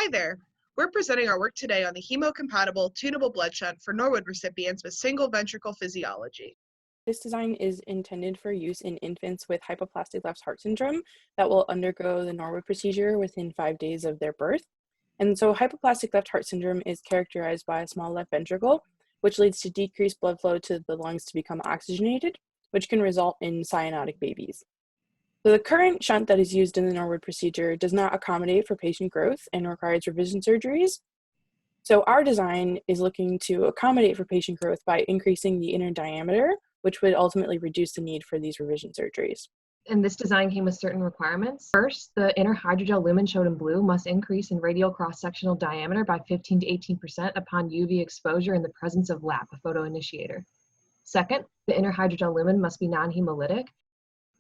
Hi there. We're presenting our work today on the hemocompatible tunable blood shunt for Norwood recipients with single ventricle physiology. This design is intended for use in infants with hypoplastic left heart syndrome that will undergo the Norwood procedure within 5 days of their birth. And so hypoplastic left heart syndrome is characterized by a small left ventricle, which leads to decreased blood flow to the lungs to become oxygenated, which can result in cyanotic babies. So the current shunt that is used in the Norwood procedure does not accommodate for patient growth and requires revision surgeries. So our design is looking to accommodate for patient growth by increasing the inner diameter, which would ultimately reduce the need for these revision surgeries. And this design came with certain requirements. First, the inner hydrogel lumen shown in blue must increase in radial cross-sectional diameter by 15 to 18% upon UV exposure in the presence of LAP, a photoinitiator. Second, the inner hydrogel lumen must be non-hemolytic.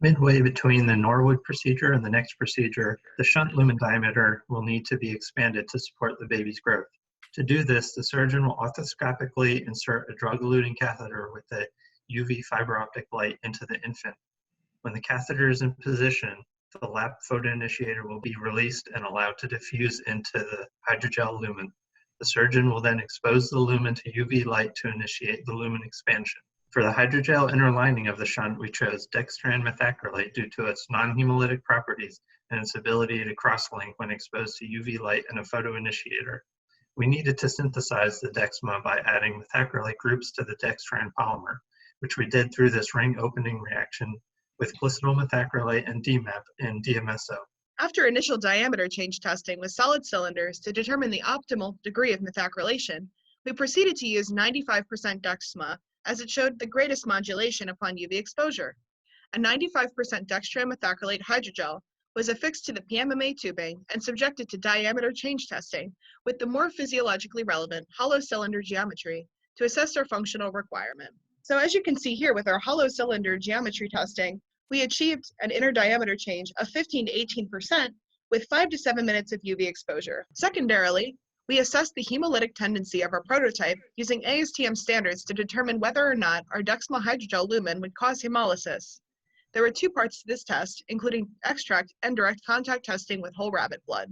Midway between the Norwood procedure and the next procedure, the shunt lumen diameter will need to be expanded to support the baby's growth. To do this, the surgeon will orthoscopically insert a drug-eluting catheter with a UV fiber optic light into the infant. When the catheter is in position, the LAP photoinitiator will be released and allowed to diffuse into the hydrogel lumen. The surgeon will then expose the lumen to UV light to initiate the lumen expansion. For the hydrogel inner lining of the shunt, we chose dextran methacrylate due to its non-hemolytic properties and its ability to cross-link when exposed to UV light and a photoinitiator. We needed to synthesize the dexma by adding methacrylate groups to the dextran polymer, which we did through this ring opening reaction with glycinyl methacrylate and DMAP in DMSO. After initial diameter change testing with solid cylinders to determine the optimal degree of methacrylation, we proceeded to use 95% dexma as it showed the greatest modulation upon UV exposure. A 95% dextran methacrylate hydrogel was affixed to the PMMA tubing and subjected to diameter change testing with the more physiologically relevant hollow cylinder geometry to assess their functional requirement. So as you can see here with our hollow cylinder geometry testing, we achieved an inner diameter change of 15 to 18% with 5 to 7 minutes of UV exposure. Secondarily, we assessed the hemolytic tendency of our prototype using ASTM standards to determine whether or not our dexma hydrogel lumen would cause hemolysis. There were 2 parts to this test, including extract and direct contact testing with whole rabbit blood.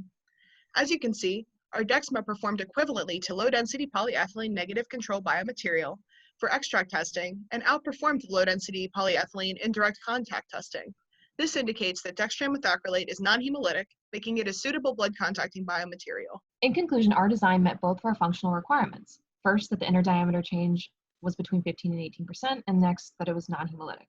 As you can see, our dexma performed equivalently to low-density polyethylene negative control biomaterial for extract testing and outperformed the low-density polyethylene in direct contact testing. This indicates that dextran methacrylate is non-hemolytic, making it a suitable blood contacting biomaterial. In conclusion, our design met both of our functional requirements. First, that the inner diameter change was between 15 and 18%, and next, that it was non-hemolytic.